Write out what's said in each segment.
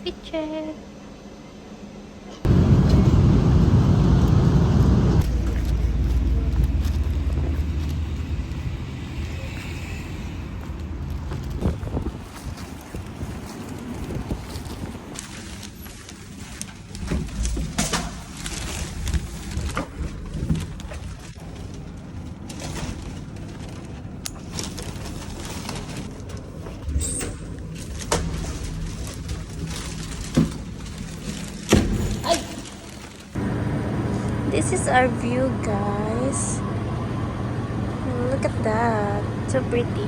Picture. This is our view, guys. Look at that. So pretty.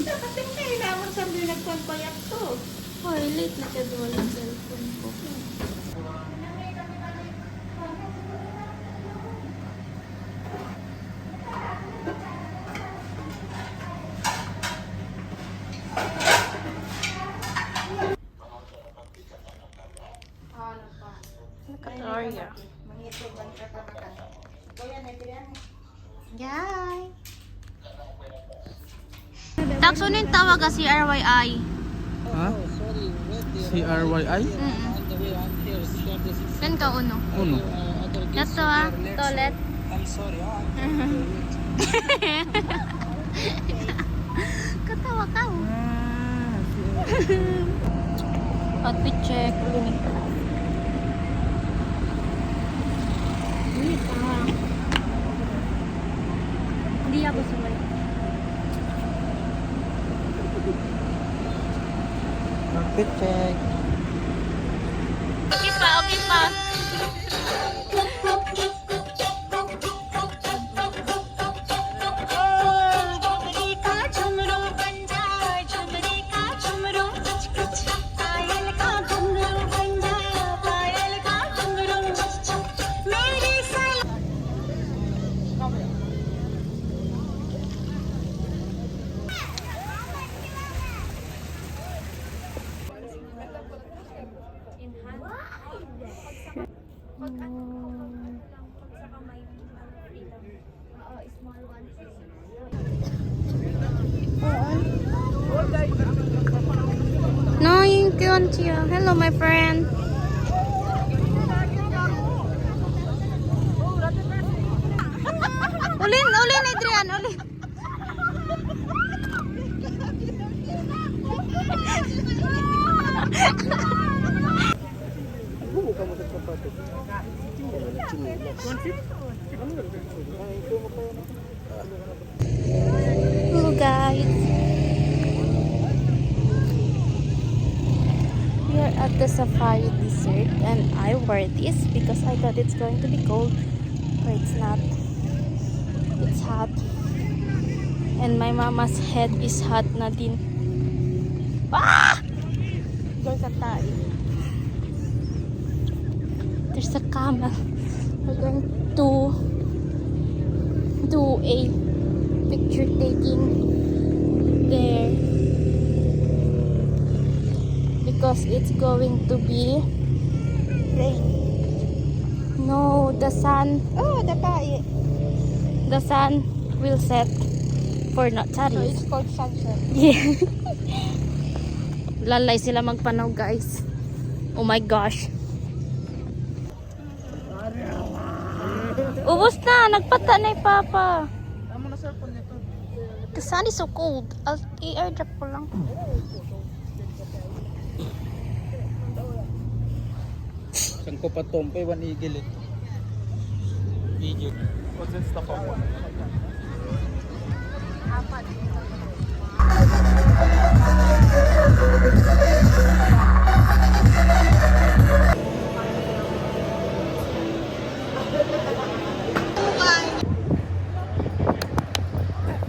Nakatingin naman sabi nagpapayat to. Oh, late na siya doon ang cellphone ko. Victoria. Yay! Takso na yung tawag ka CRYI. Ha? CRYI? Kan ka uno? Uno. Yato toilet. I'm sorry. Katawa ka. Outfit check. Hindi ako sumay. Outfit check. Okay pa, okay pa. No, you can't hear. Hello, my friend. Ulin, Adrian, ulin. Hello, guys. We are at the safari desert and I wear this because I thought it's going to be cold, but it's not. It's hot. And my mama's head is hot na din. Ah! There's a tie. There's a camel. We're going to do a picture taking there. Because it's going to be Rain. no, the sun. Oh, the tae. The sun will set for not So sorry. it's called sunset. Yeah. Lalay sila magpanaw, guys. Oh my gosh. Ubus na, nagpata na yung papa. Tama na cellphone nito. The sun is so cold. I'll i-airdrop ko lang. Saan ko pa tompe, one eagle ito. Video. What's this stuff on?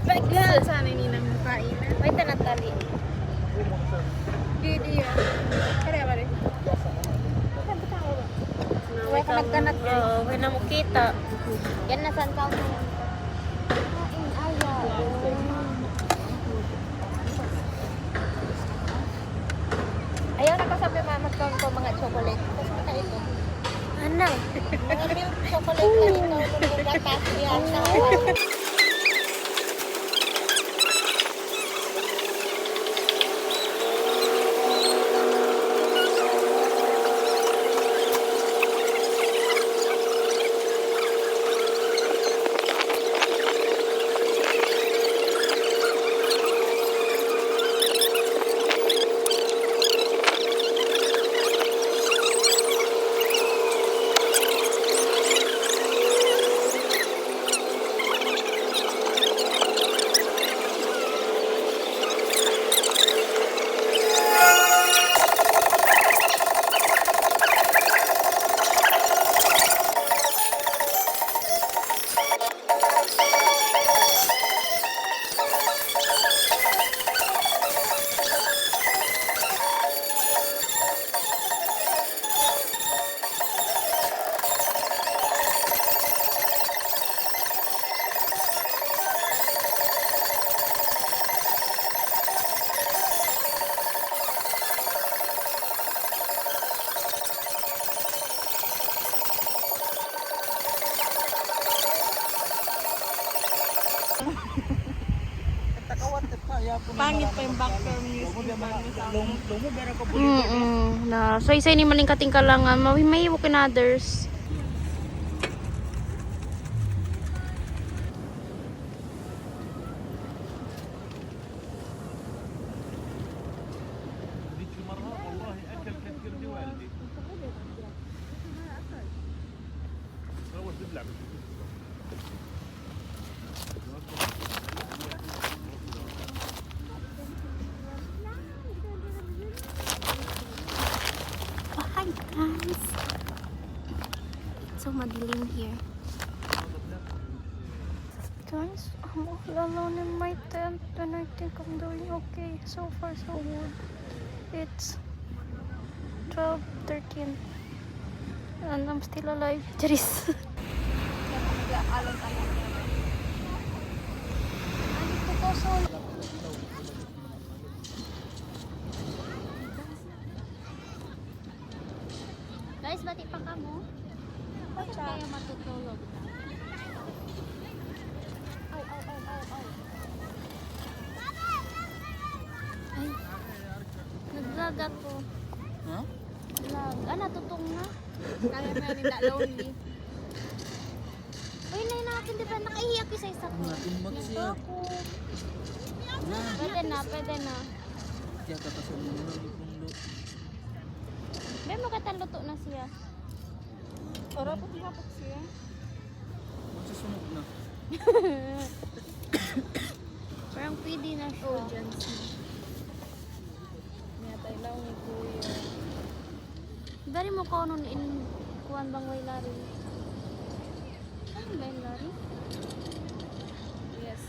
Baik na sana ni nang kain. Wait na, Natalie. Di dia. nagkanat guys. Oo, kaya na mo kita. Yan na saan ka mo. Kain ayaw. Ayaw nakasabi mama ko mga chocolate. Tapos maka ito. Ano? Mga milk chocolate na ito. Nung gatas yan. Pangit pa yung background music. Lumo ba ko po? Na, so isa ni maling kating kalangan, may walk in others. Hi guys. It's so madilim here. Guys, I'm all alone in my tent and I think I'm doing okay. So far so good. It's 12:13 and I'm still alive. Charis. Guys, bati pa ka mo? Bakit kaya matutulog na? Ay, nag-vlog ako. Ha? Vlog. Ah, natutong na. Kaya na nila lonely. Uy, nakin, di ba? Nakahiyak isa isa ko. Natumbak Ito siya. ako. Pwede na, pwede na. Kaya kakasabi mo lang yung lo. May makataluto na siya. Ora po hapok siya. Magsusunog na. Parang pwede na siya. Niya tayo lang ni Kuya. Dari mo ko nun in kuwan bang way lari. Ano ba yung lari? Yes.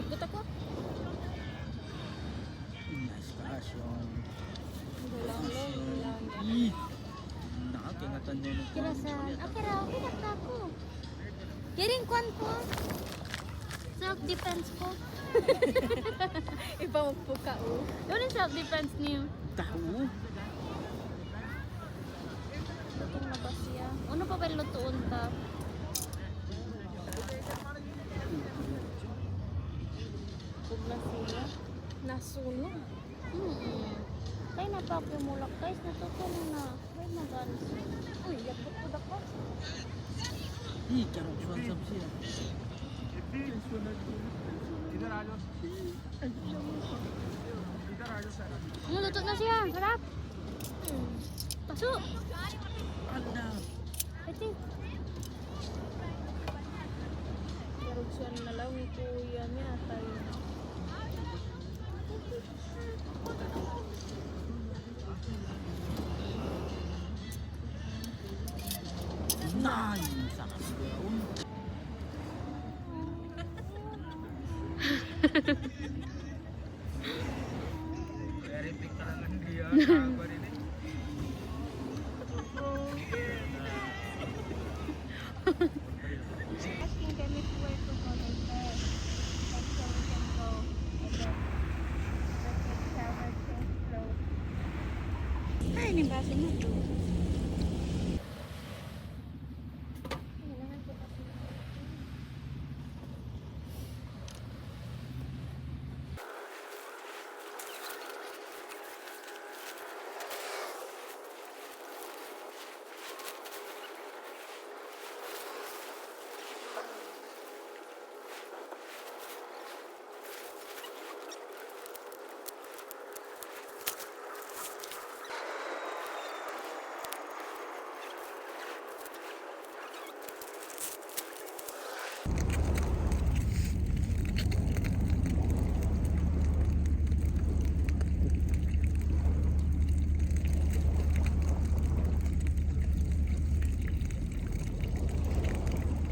Ikot ako. Nice passion. Gulang lang. Ih. Nakakingatan nyo nung Kirasan. Okay raw, pinakta ko. Kiring kuwan ko. Self-defense ko. Iba magpuka o. Ano yung self-defense niyo? tao. Lutong na ba siya? Ano pa ba yung lutoon ta? Huwag na siya. Nasunog. Kaya napakimulak guys, natutulong na. Kaya magalis. Uy, yakot po dako. Ih, karong suwan sab siya. Luto na siya. Sarap. Paso. Ada. Ito. Karugsuan na lang ni Kuya niya tayo. Nice. Sakas daon. Ay, nibasin na to.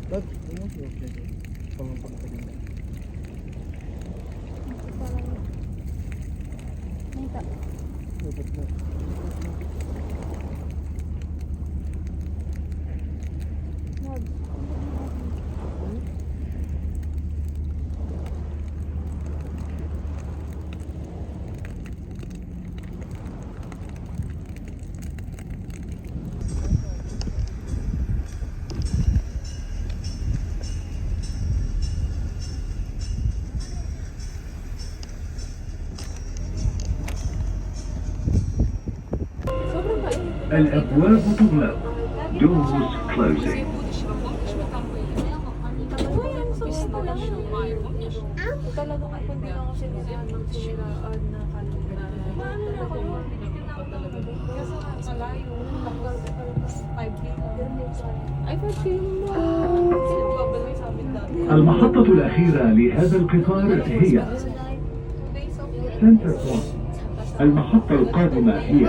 Dad, ano mo siya? Pangapang ka din. Nita. Dapat na. الأبواب تغلق. Doors closing. Talagang ako hindi ako siniraan ng siniraan na kanina. Paano na ako yun? Kasi malayo. Hanggang 5 minutes. Ay, 5 minutes. Sino babalik sa amin dati? المحطة الأخيرة لهذا القطار هي سنتر بوينت. المحطة القادمة هي